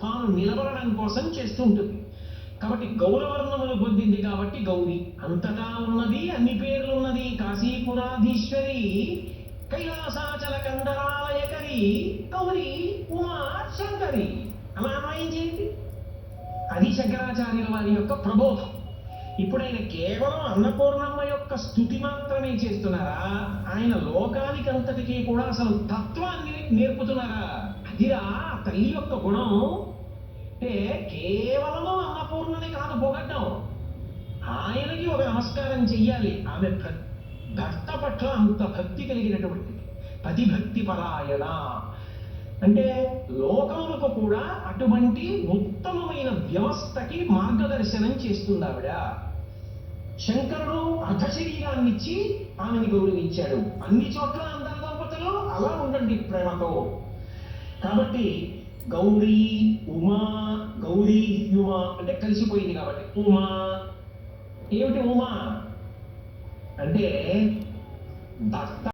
తాను నిలబడడం కోసం చేస్తుంటుంది. కాబట్టి గౌరవర్ణములు పొందింది కాబట్టి గౌరీ. అంతటా ఉన్నది, అన్ని పేర్లున్నది. కాశీపురాధీశ్వరి, కైలాసాచల కండరాలయకరి, గౌరీ, ఉమా, శంకరి. అలా అన్వయం చేయండి. అది శంకరాచార్యుల వారి యొక్క ప్రబోధం. ఇప్పుడు ఆయన కేవలం అన్నపూర్ణమ్మ యొక్క స్థుతి మాత్రమే చేస్తున్నారా? ఆయన లోకానికి అంతటికీ కూడా అసలు తత్వాన్ని నేర్పుతున్నారా? అదిరా తల్లి యొక్క గుణం. అంటే కేవలం అన్నపూర్ణని కాదు పొగడ్డం, ఆయనకి ఒక నమస్కారం చెయ్యాలి. ఆమె భర్త పట్ల అంత భక్తి కలిగినటువంటి పతిభక్తి పరాయణ. అంటే లోకములకు కూడా అటువంటి ఉత్తమమైన వ్యవస్థకి మార్గదర్శనం చేస్తుంది ఆవిడ. శంకరుడు అర్ధశరీరాన్ని ఇచ్చి ఆమెని గౌరవించాడు. అన్ని చోట్ల అందరి దంపతులు అలా ఉండండి ప్రేమతో. కాబట్టి గౌరీ ఉమా, గౌరీ ఉమా అంటే కలిసిపోయింది కాబట్టి ఉమా. ఏమిటి ఉమా అంటే భర్త